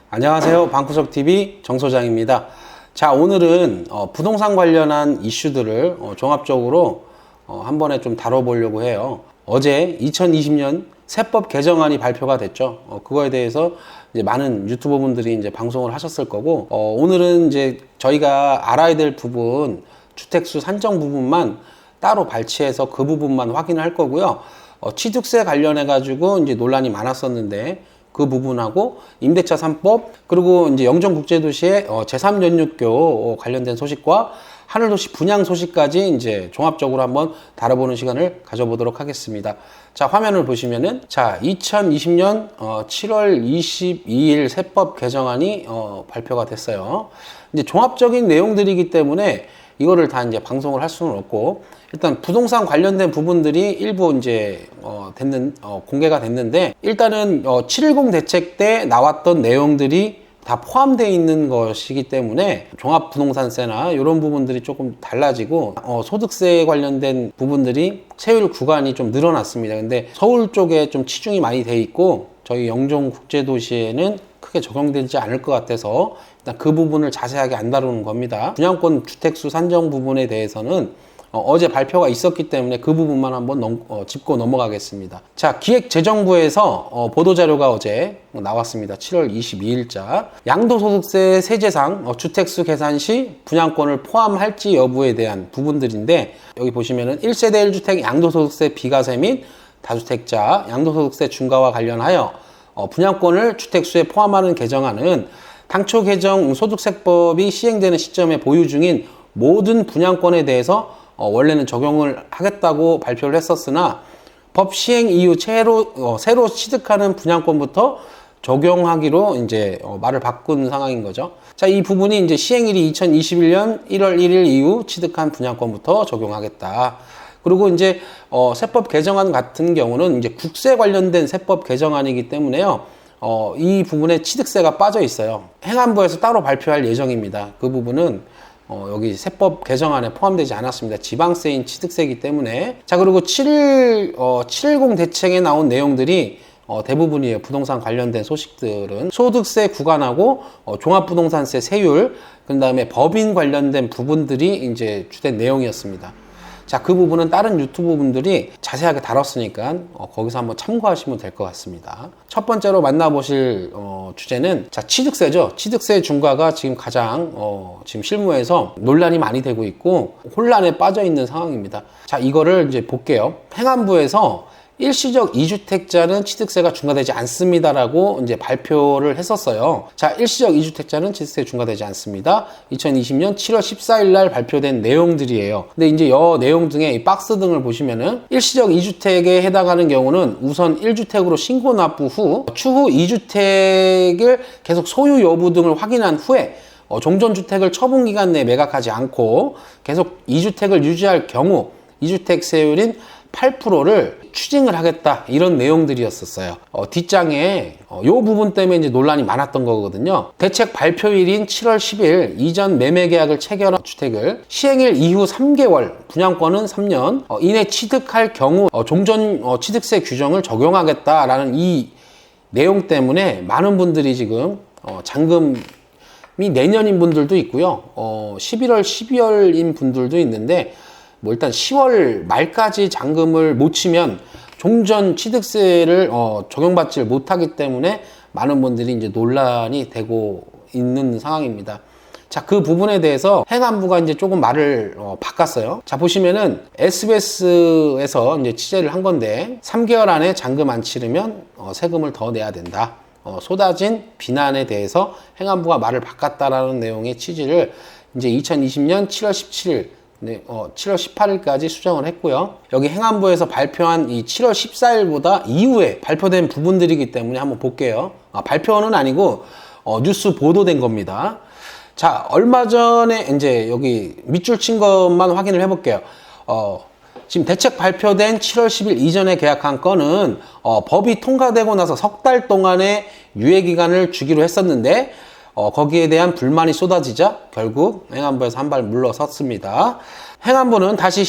안녕하세요. 방구석TV 정소장입니다. 자, 오늘은 부동산 관련한 이슈들을 종합적으로 한 번에 좀 다뤄보려고 해요. 어제 2020년 세법 개정안이 발표가 됐죠. 그거에 대해서 이제 많은 유튜버분들이 이제 방송을 하셨을 거고, 오늘은 이제 저희가 알아야 될 부분, 주택수 산정 부분만 따로 발췌해서 그 부분만 확인을 할 거고요. 취득세 관련해 가지고 이제 논란이 많았었는데, 그 부분하고 임대차 3법, 그리고 이제 영종국제도시의 제3연육교 관련된 소식과 하늘도시 분양 소식까지 이제 종합적으로 한번 다뤄보는 시간을 가져보도록 하겠습니다. 자, 화면을 보시면은, 자, 2020년 7월 22일 세법 개정안이 발표가 됐어요. 이제 종합적인 내용들이기 때문에 이거를 다 이제 방송을 할 수는 없고, 일단 부동산 관련된 부분들이 일부 이제 공개가 됐는데, 일단은 710 대책 때 나왔던 내용들이 다 포함되어 있는 것이기 때문에 종합부동산세나 이런 부분들이 조금 달라지고, 소득세 관련된 부분들이 세율 구간이 좀 늘어났습니다. 근데 서울 쪽에 좀 치중이 많이 돼 있고, 저희 영종국제도시에는 크게 적용되지 않을 것 같아서 일단 그 부분을 자세하게 안 다루는 겁니다. 분양권 주택수 산정 부분에 대해서는 어제 발표가 있었기 때문에 그 부분만 한번 짚고 넘어가겠습니다. 자, 기획재정부에서 보도자료가 어제 나왔습니다. 7월 22일자. 양도소득세 세제상 주택수 계산 시 분양권을 포함할지 여부에 대한 부분들인데, 여기 보시면은 1세대 1주택 양도소득세 비과세 및 다주택자 양도소득세 중과와 관련하여 분양권을 주택수에 포함하는 개정안은 당초 개정 소득세법이 시행되는 시점에 보유 중인 모든 분양권에 대해서 원래는 적용을 하겠다고 발표를 했었으나, 법 시행 이후 새로 취득하는 분양권부터 적용하기로 이제 말을 바꾼 상황인 거죠. 자, 이 부분이 이제 시행일이 2021년 1월 1일 이후 취득한 분양권부터 적용하겠다. 그리고 이제 세법 개정안 같은 경우는 이제 국세 관련된 세법 개정안이기 때문에요. 이 부분에 취득세가 빠져 있어요. 행안부에서 따로 발표할 예정입니다. 그 부분은 여기 세법 개정안에 포함되지 않았습니다. 지방세인 취득세이기 때문에. 자, 그리고 710 대책에 나온 내용들이 대부분이에요. 부동산 관련된 소식들은 소득세 구간하고 종합부동산세 세율, 그 다음에 법인 관련된 부분들이 이제 주된 내용이었습니다. 자, 그 부분은 다른 유튜브 분들이 자세하게 다뤘으니까 거기서 한번 참고하시면 될 것 같습니다. 첫 번째로 만나보실 주제는, 자, 취득세죠. 취득세 중과가 지금 가장 지금 실무에서 논란이 많이 되고 있고 혼란에 빠져 있는 상황입니다. 자, 이거를 이제 볼게요. 행안부에서 일시적 2주택자는 취득세가 중과되지 않습니다라고 이제 발표를 했었어요. 자, 일시적 2주택자는 취득세 중과되지 않습니다. 2020년 7월 14일 날 발표된 내용들이에요. 근데 이제 이 내용 등의 이 박스 등을 보시면은, 일시적 2주택에 해당하는 경우는 우선 1주택으로 신고 납부 후 추후 2주택을 계속 소유 여부 등을 확인한 후에 종전주택을 처분기간 내에 매각하지 않고 계속 2주택을 유지할 경우 2주택 세율인 8%를 추징을 하겠다, 이런 내용들이었었어요. 뒷장에 이 부분 때문에 이제 논란이 많았던 거거든요. 대책 발표일인 7월 10일 이전 매매 계약을 체결한 주택을 시행일 이후 3개월, 분양권은 3년 이내 취득할 경우 종전 취득세 규정을 적용하겠다라는 이 내용 때문에 많은 분들이 지금 잔금이 내년인 분들도 있고요. 11월, 12월인 분들도 있는데, 뭐 일단 10월 말까지 잔금을 못 치면 종전 취득세를 적용받지 못하기 때문에 많은 분들이 이제 논란이 되고 있는 상황입니다. 자, 그 부분에 대해서 행안부가 이제 조금 말을 바꿨어요. 자, 보시면은 SBS에서 이제 취재를 한 건데, 3개월 안에 잔금 안 치르면 세금을 더 내야 된다. 쏟아진 비난에 대해서 행안부가 말을 바꿨다라는 내용의 취지를 이제 2020년 7월 17일 네, 7월 18일까지 수정을 했고요. 여기 행안부에서 발표한 이 7월 14일보다 이후에 발표된 부분들이기 때문에 한번 볼게요. 발표는 아니고 뉴스 보도된 겁니다. 자, 얼마 전에 이제 여기 밑줄 친 것만 확인을 해볼게요. 지금 대책 발표된 7월 10일 이전에 계약한 건은 법이 통과되고 나서 석 달 동안의 유예기간을 주기로 했었는데, 거기에 대한 불만이 쏟아지자 결국 행안부에서 한 발 물러섰습니다. 행안부는 다시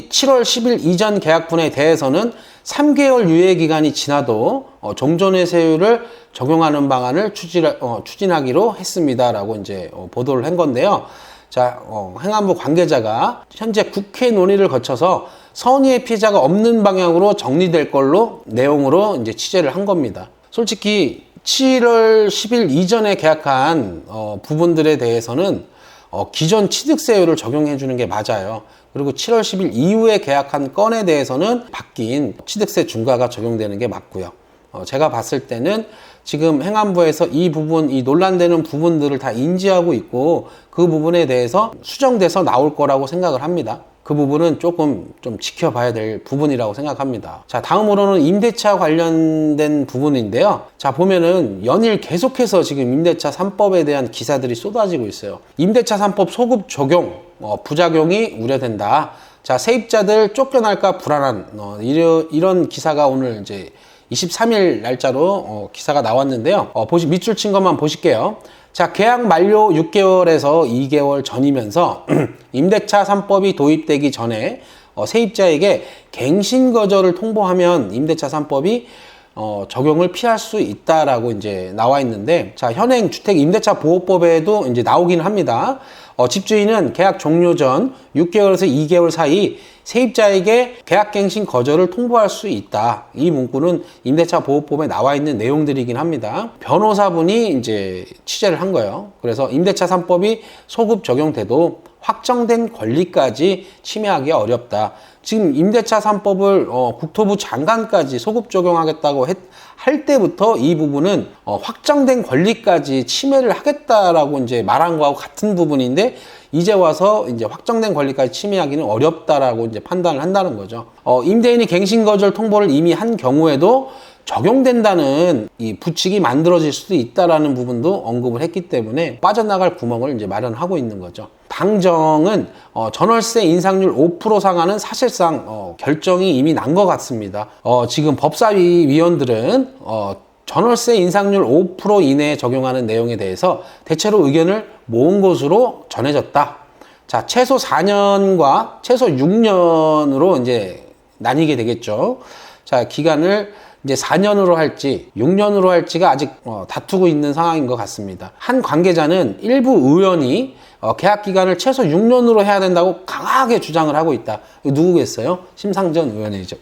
7월 10일 이전 계약분에 대해서는 3개월 유예 기간이 지나도 종전회세율을 적용하는 방안을 추진하기로 했습니다라고 이제 보도를 한 건데요. 자, 행안부 관계자가 현재 국회 논의를 거쳐서 선의의 피해자가 없는 방향으로 정리될 걸로 내용으로 이제 취재를 한 겁니다. 솔직히 7월 10일 이전에 계약한 부분들에 대해서는 기존 취득세율을 적용해 주는 게 맞아요. 그리고 7월 10일 이후에 계약한 건에 대해서는 바뀐 취득세 중과가 적용되는 게 맞고요. 제가 봤을 때는 지금 행안부에서 이 논란되는 부분들을 다 인지하고 있고 그 부분에 대해서 수정돼서 나올 거라고 생각을 합니다. 그 부분은 조금 좀 지켜봐야 될 부분이라고 생각합니다. 자, 다음으로는 임대차 관련된 부분인데요. 자, 보면은 연일 계속해서 지금 임대차 3법에 대한 기사들이 쏟아지고 있어요. 임대차 3법 소급 적용, 부작용이 우려된다. 자, 세입자들 쫓겨날까 불안한, 이런 기사가 오늘 이제 23일 날짜로 기사가 나왔는데요. 밑줄 친 것만 보실게요. 자, 계약 만료 6개월에서 2개월 전이면서 임대차 3법이 도입되기 전에 세입자에게 갱신 거절을 통보하면 임대차 3법이 적용을 피할 수 있다라고 이제 나와 있는데, 자, 현행 주택 임대차 보호법에도 이제 나오긴 합니다. 집주인은 계약 종료 전 6개월에서 2개월 사이 세입자에게 계약갱신 거절을 통보할 수 있다. 이 문구는 임대차 보호법에 나와 있는 내용들이긴 합니다. 변호사분이 이제 취재를 한 거예요. 그래서 임대차 3법이 소급 적용돼도 확정된 권리까지 침해하기가 어렵다. 지금 임대차 3법을 국토부 장관까지 소급 적용하겠다고 할 때부터 이 부분은 확정된 권리까지 침해를 하겠다라고 이제 말한 거하고 같은 부분인데, 이제 와서 이제 확정된 권리까지 침해하기는 어렵다라고 이제 판단을 한다는 거죠. 임대인이 갱신 거절 통보를 이미 한 경우에도 적용된다는 이 부칙이 만들어질 수도 있다라는 부분도 언급을 했기 때문에 빠져나갈 구멍을 이제 마련하고 있는 거죠. 당정은 전월세 인상률 5% 상한은 사실상 결정이 이미 난 것 같습니다. 지금 법사위 위원들은 전월세 인상률 5% 이내에 적용하는 내용에 대해서 대체로 의견을 모은 것으로 전해졌다. 자, 최소 4년과 최소 6년으로 이제 나뉘게 되겠죠. 자, 기간을 이제 4년으로 할지 6년으로 할지가 아직 다투고 있는 상황인 것 같습니다. 한 관계자는 일부 의원이 계약 기간을 최소 6년으로 해야 된다고 강하게 주장을 하고 있다. 누구겠어요? 심상정 의원이죠.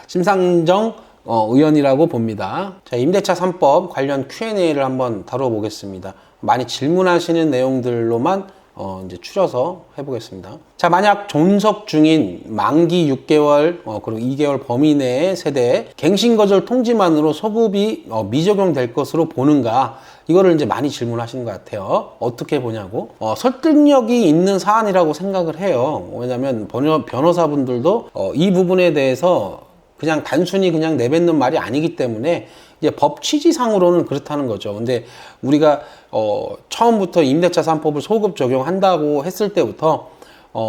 심상정 의원이라고 봅니다. 자, 임대차 3법 관련 Q&A를 한번 다뤄보겠습니다. 많이 질문하시는 내용들로만 이제 추려서 해보겠습니다. 자, 만약 존속 중인 만기 6개월 그리고 2개월 범위 내의 세대에 갱신 거절 통지만으로 소급이 미적용될 것으로 보는가, 이거를 이제 많이 질문하시는 것 같아요. 어떻게 보냐고. 설득력이 있는 사안이라고 생각을 해요. 왜냐하면 변호사분들도 이 부분에 대해서 그냥 단순히 그냥 내뱉는 말이 아니기 때문에 이제 법 취지상으로는 그렇다는 거죠. 근데 우리가 처음부터 임대차 3법을 소급 적용한다고 했을 때부터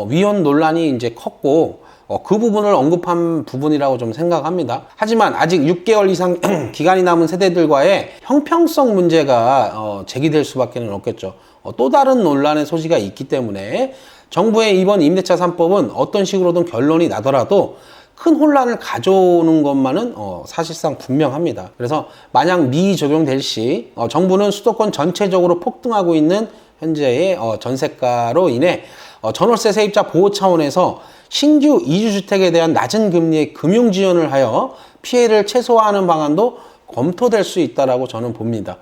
위헌 논란이 이제 컸고 그 부분을 언급한 부분이라고 좀 생각합니다. 하지만 아직 6개월 이상 기간이 남은 세대들과의 형평성 문제가 제기될 수밖에 없겠죠. 또 다른 논란의 소지가 있기 때문에 정부의 이번 임대차 3법은 어떤 식으로든 결론이 나더라도 큰 혼란을 가져오는 것만은 사실상 분명합니다. 그래서 만약 미적용될 시 정부는 수도권 전체적으로 폭등하고 있는 현재의 전세가로 인해 전월세 세입자 보호 차원에서 신규 이주주택에 대한 낮은 금리의 금융 지원을 하여 피해를 최소화하는 방안도 검토될 수 있다라고 저는 봅니다.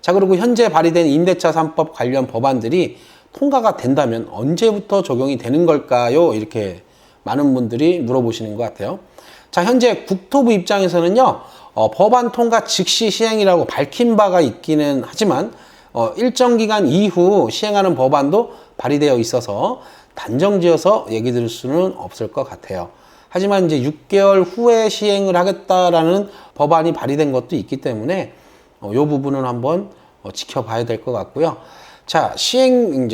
자, 그리고 현재 발의된 임대차 3법 관련 법안들이 통과가 된다면 언제부터 적용이 되는 걸까요? 이렇게 많은 분들이 물어보시는 것 같아요. 자, 현재 국토부 입장에서는요, 법안 통과 즉시 시행이라고 밝힌 바가 있기는 하지만 일정 기간 이후 시행하는 법안도 발의되어 있어서 단정지어서 얘기 드릴 수는 없을 것 같아요. 하지만 이제 6개월 후에 시행을 하겠다라는 법안이 발의된 것도 있기 때문에 이 부분은 한번 지켜봐야 될 것 같고요. 자, 시행이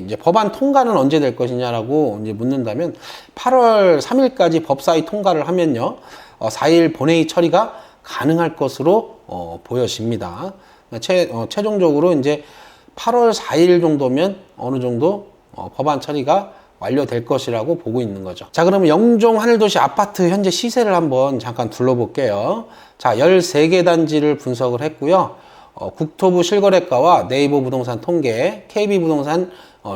이제 법안 통과는 언제 될 것이냐라고 이제 묻는다면 8월 3일까지 법사위 통과를 하면요, 4일 본회의 처리가 가능할 것으로 보여집니다. 최종적으로 이제 8월 4일 정도면 어느 정도 법안 처리가 완료될 것이라고 보고 있는 거죠. 자, 그러면 영종 하늘도시 아파트 현재 시세를 한번 잠깐 둘러볼게요. 자, 13개 단지를 분석을 했고요. 국토부 실거래가와 네이버 부동산 통계, KB부동산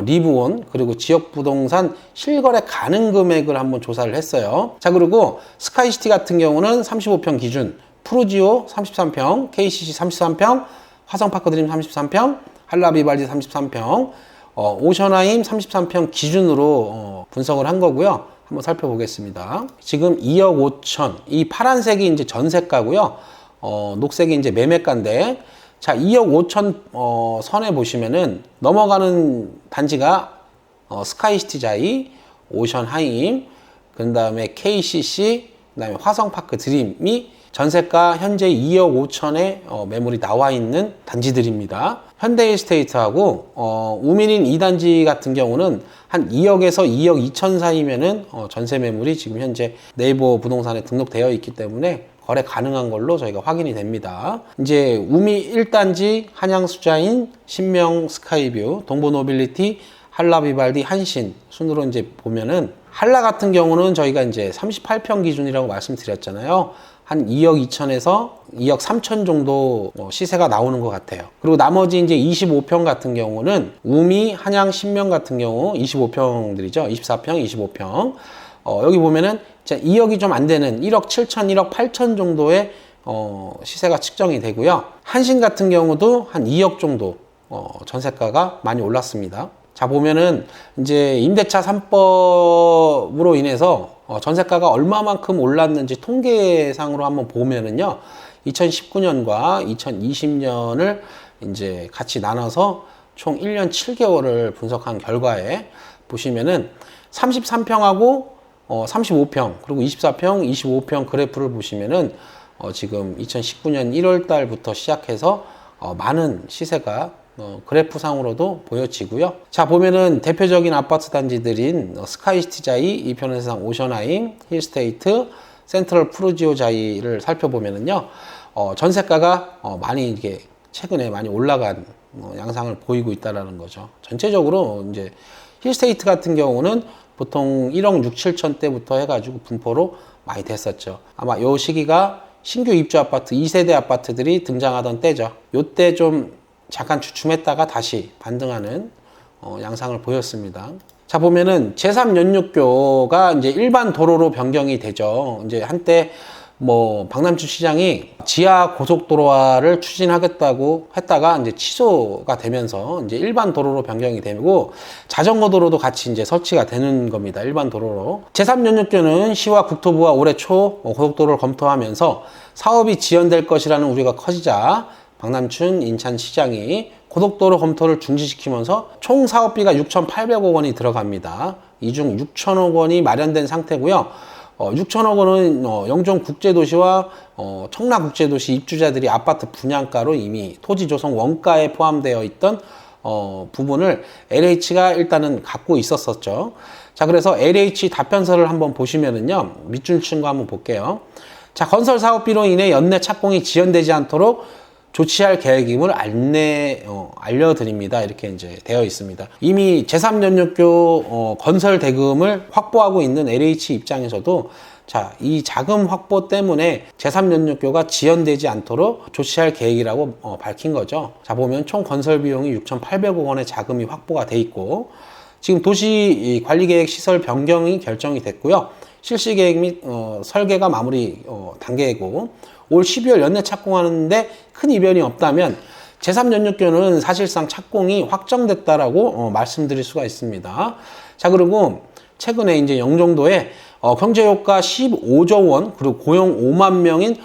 리브온, 그리고 지역부동산 실거래 가능 금액을 한번 조사를 했어요. 자, 그리고 스카이시티 같은 경우는 35평 기준, 프루지오 33평, KCC 33평, 화성파크드림 33평, 한라비발디 33평, 오션하임 33평 기준으로 분석을 한 거고요. 한번 살펴보겠습니다. 지금 2억 5천, 이 파란색이 이제 전세가고요. 녹색이 이제 매매가인데, 자, 2억 5천 선에 보시면은 넘어가는 단지가 스카이시티자이, 오션하임, 그 다음에 KCC, 그 다음에 화성파크 드림이 전세가 현재 2억 5천에 매물이 나와 있는 단지들입니다. 현대일스테이트하고 우민인 2단지 같은 경우는 한 2억에서 2억 2천 사이면은 전세 매물이 지금 현재 네이버 부동산에 등록되어 있기 때문에 거래 가능한 걸로 저희가 확인이 됩니다. 이제 우미 1단지, 한양수자인, 신명 스카이뷰, 동보노빌리티, 한라비발디, 한신 순으로 이제 보면은 한라 같은 경우는 저희가 이제 38평 기준이라고 말씀드렸잖아요. 한 2억 2천에서 2억 3천 정도 시세가 나오는 것 같아요. 그리고 나머지 이제 25평 같은 경우는 우미, 한양, 신명 같은 경우 25평들이죠. 24평, 25평. 여기 보면은 2억이 좀 안 되는 1억 7천, 1억 8천 정도의 시세가 측정이 되고요. 한신 같은 경우도 한 2억 정도 전세가가 많이 올랐습니다. 자, 보면은 이제 임대차 3법으로 인해서 전세가가 얼마만큼 올랐는지 통계상으로 한번 보면은요, 2019년과 2020년을 이제 같이 나눠서 총 1년 7개월을 분석한 결과에 보시면은 33평하고 35평, 그리고 24평, 25평 그래프를 보시면은 지금 2019년 1월 달부터 시작해서 많은 시세가 그래프상으로도 보여지고요. 자, 보면은 대표적인 아파트 단지들인 스카이시티자이, 이편세상 오션하임, 힐스테이트, 센트럴 프루지오자이를 살펴보면은요, 전세가가 많이 이게 최근에 많이 올라간 양상을 보이고 있다라는 거죠. 전체적으로 이제 힐스테이트 같은 경우는 보통 1억 6, 7천 대부터 해가지고 분포로 많이 됐었죠. 아마 요 시기가 신규 입주 아파트, 2세대 아파트들이 등장하던 때죠. 요때 좀 잠깐 주춤했다가 다시 반등하는 양상을 보였습니다. 자, 보면은 제3연육교가 이제 일반 도로로 변경이 되죠. 이제 한때 박남춘 시장이 지하 고속도로화를 추진하겠다고 했다가 이제 취소가 되면서 이제 일반 도로로 변경이 되고 자전거 도로도 같이 이제 설치가 되는 겁니다. 일반 도로로. 제3연육교는 시와 국토부가 올해 초 고속도로를 검토하면서 사업이 지연될 것이라는 우려가 커지자 박남춘 인천시장이 고속도로 검토를 중지시키면서 총 사업비가 6,800억 원이 들어갑니다. 이 중 6천억 원이 마련된 상태고요. 6천억 원은 영종국제도시와 청라국제도시 입주자들이 아파트 분양가로 이미 토지 조성 원가에 포함되어 있던 부분을 LH가 일단은 갖고 있었었죠. 자, 그래서 LH 답변서를 한번 보시면은요, 밑줄 거 한번 볼게요. 자, 건설 사업비로 인해 연내 착공이 지연되지 않도록 조치할 계획임을 알려드립니다. 이렇게 이제 되어 있습니다. 이미 제3연육교 건설 대금을 확보하고 있는 LH 입장에서도 자, 이 자금 확보 때문에 제3연육교가 지연되지 않도록 조치할 계획이라고 밝힌 거죠. 자, 보면 총 건설 비용이 6,800억 원의 자금이 확보가 돼 있고 지금 도시 관리계획 시설 변경이 결정이 됐고요. 실시 계획 및 설계가 마무리 단계이고 올 12월 연내 착공하는데 큰 이변이 없다면 제3연육교는 사실상 착공이 확정됐다라고 말씀드릴 수가 있습니다. 자, 그리고 최근에 이제 영종도에 경제효과 15조 원 그리고 고용 5만 명인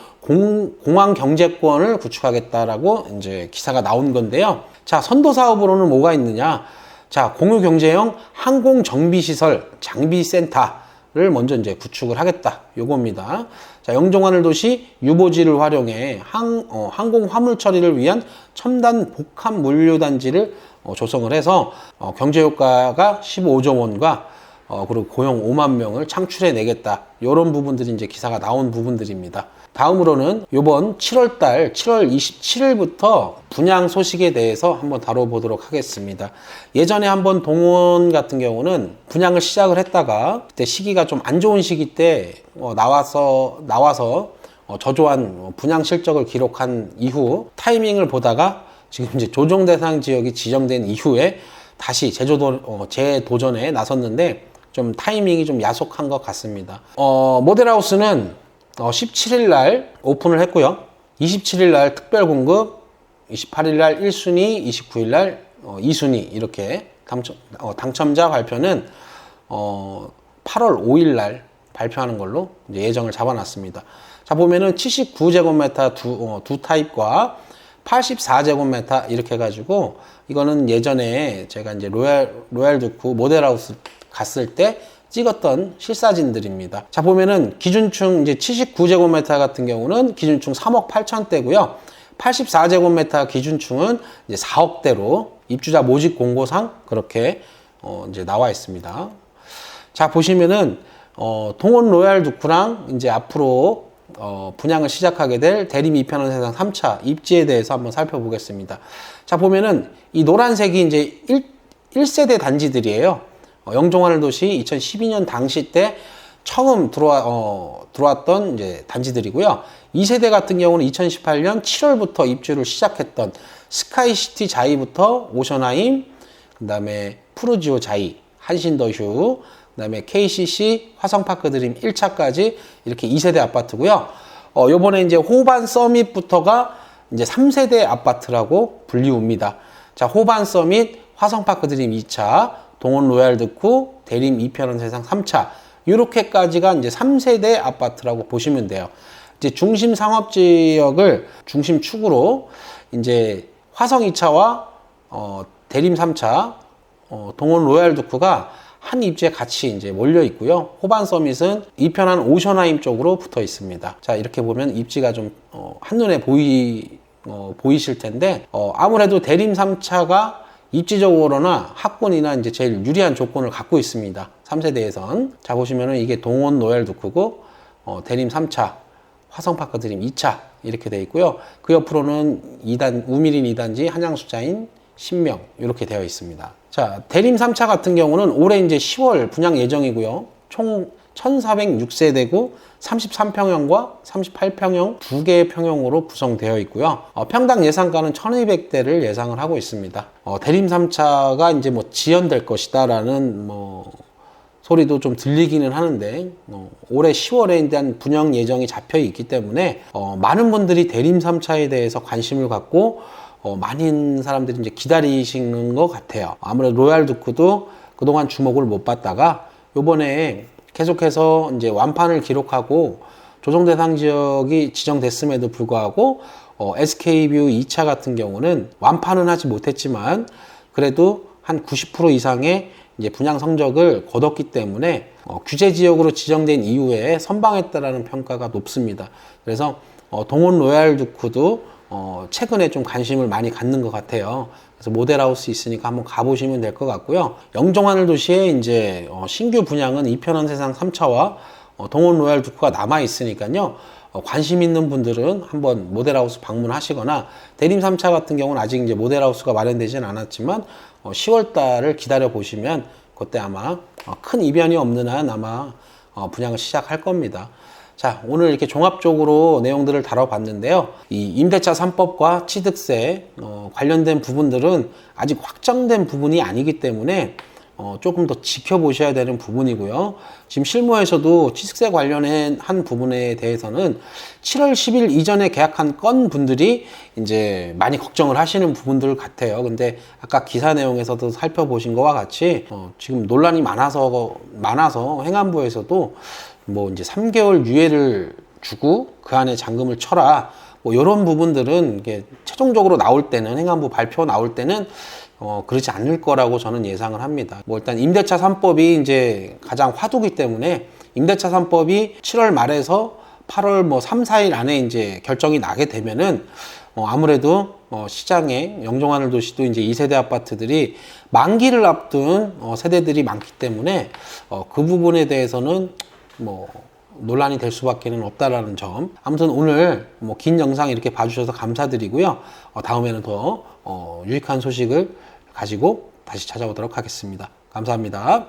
공항 경제권을 구축하겠다라고 이제 기사가 나온 건데요. 자, 선도 사업으로는 뭐가 있느냐? 자, 공유 경제형 항공 정비 시설 장비 센터를 먼저 이제 구축을 하겠다. 요겁니다. 자, 영종하늘도시 유보지를 활용해 항공 화물 처리를 위한 첨단 복합 물류 단지를 조성을 해서 경제 효과가 15조 원과 그리고 고용 5만 명을 창출해 내겠다. 이런 부분들이 이제 기사가 나온 부분들입니다. 다음으로는 이번 7월 27일부터 분양 소식에 대해서 한번 다뤄보도록 하겠습니다. 예전에 한번 동원 같은 경우는 분양을 시작을 했다가 그때 시기가 좀 안 좋은 시기 때 나와서 저조한 분양 실적을 기록한 이후 타이밍을 보다가 지금 이제 조정 대상 지역이 지정된 이후에 다시 재도전에 나섰는데 좀 타이밍이 좀 야속한 것 같습니다. 모델하우스는 17일 날 오픈을 했고요. 27일 날 특별 공급, 28일 날 1순위, 29일 날 2순위 이렇게 당첨자 발표는 8월 5일 날 발표하는 걸로 이제 예정을 잡아놨습니다. 자, 보면은 79제곱미터 두 타입과 84제곱미터 이렇게 해가지고 이거는 예전에 제가 이제 로얄 두쿠 모델하우스 갔을 때 찍었던 실사진들입니다. 자, 보면은 기준층 이제 79제곱미터 같은 경우는 기준층 3억 8천대고요. 84제곱미터 기준층은 이제 4억대로 입주자 모집 공고상 그렇게 이제 나와 있습니다. 자, 보시면은 동원 로얄 두쿠랑 이제 앞으로 분양을 시작하게 될 대림 2편원 세상 3차 입지에 대해서 한번 살펴보겠습니다. 자, 보면은 이 노란색이 이제 1세대 단지들이에요. 영종하늘 도시 2012년 당시 때 처음 들어왔던 이제 단지들이고요. 2세대 같은 경우는 2018년 7월부터 입주를 시작했던 스카이시티 자이부터 오션하임, 그 다음에 푸르지오 자이, 한신더휴, 그 다음에 KCC 화성파크 드림 1차까지 이렇게 2세대 아파트고요. 요번에 이제 호반 서밋부터가 이제 3세대 아파트라고 불리웁니다. 자, 호반 서밋, 화성파크 드림 2차, 동원 로얄 두쿠, 대림 2편원 세상 3차, 요렇게까지가 이제 3세대 아파트라고 보시면 돼요. 이제 중심 상업지역을 중심축으로 이제 화성 2차와 대림 3차, 동원 로얄 두쿠가 한 입지에 같이 이제 몰려 있고요. 호반 서밋은 2편한 오션하임 쪽으로 붙어 있습니다. 자, 이렇게 보면 입지가 좀 한눈에 보이실 텐데 아무래도 대림 3차가 입지적으로나 학군이나 이제 제일 유리한 조건을 갖고 있습니다. 3세대에선. 자, 보시면은 이게 동원 로얄 두쿠고 대림 3차, 화성파크 드림 2차 이렇게 되어 있고요. 그 옆으로는 우미린 2단지, 한양수자인, 신명 이렇게 되어 있습니다. 자, 대림 3차 같은 경우는 올해 이제 10월 분양 예정이고요. 총 1406세대고 33평형과 38평형 두 개의 평형으로 구성되어 있고요. 평당 예상가는 1200대를 예상을 하고 있습니다. 대림 3차가 이제 뭐 지연될 것이다라는 소리도 좀 들리기는 하는데 올해 10월에 대한 분양 예정이 잡혀 있기 때문에 많은 분들이 대림 3차에 대해서 관심을 갖고 많은 사람들이 이제 기다리시는 것 같아요. 아무래도 로얄 두쿠도 그동안 주목을 못 받다가 요번에 계속해서 이제 완판을 기록하고 조정 대상 지역이 지정됐음에도 불구하고 SK뷰 2차 같은 경우는 완판은 하지 못했지만 그래도 한 90% 이상의 이제 분양 성적을 거뒀기 때문에 규제 지역으로 지정된 이후에 선방했다라는 평가가 높습니다. 그래서 동원 로얄 두쿠도 최근에 좀 관심을 많이 갖는 것 같아요. 그래서 모델하우스 있으니까 한번 가보시면 될 것 같고요. 영종하늘 도시에 이제 신규 분양은 2편원 세상 3차와 동원 로얄 두쿠가 남아 있으니까요. 관심 있는 분들은 한번 모델하우스 방문하시거나 대림 3차 같은 경우는 아직 이제 모델하우스가 마련되지는 않았지만 10월 달을 기다려 보시면 그때 아마 큰 이변이 없는 한 아마 분양을 시작할 겁니다. 자, 오늘 이렇게 종합적으로 내용들을 다뤄봤는데요. 이 임대차 3법과 취득세 관련된 부분들은 아직 확정된 부분이 아니기 때문에 조금 더 지켜보셔야 되는 부분이고요. 지금 실무에서도 취득세 관련한 부분에 대해서는 7월 10일 이전에 계약한 건 분들이 이제 많이 걱정을 하시는 부분들 같아요. 근데 아까 기사 내용에서도 살펴보신 것과 같이 지금 논란이 많아서 행안부에서도 뭐 이제 3개월 유예를 주고 그 안에 잔금을 쳐라. 뭐 이런 부분들은 이게 최종적으로 나올 때는 행안부 발표 나올 때는 그러지 않을 거라고 저는 예상을 합니다. 뭐 일단 임대차 3법이 이제 가장 화두기 때문에 임대차 3법이 7월 말에서 8월 뭐 3, 4일 안에 이제 결정이 나게 되면은 아무래도 시장에 영종하늘 도시도 이제 2세대 아파트들이 만기를 앞둔 세대들이 많기 때문에 그 부분에 대해서는 뭐 논란이 될 수밖에는 없다라는 점. 아무튼 오늘 뭐 긴 영상 이렇게 봐주셔서 감사드리고요. 다음에는 더 유익한 소식을 가지고 다시 찾아오도록 하겠습니다. 감사합니다.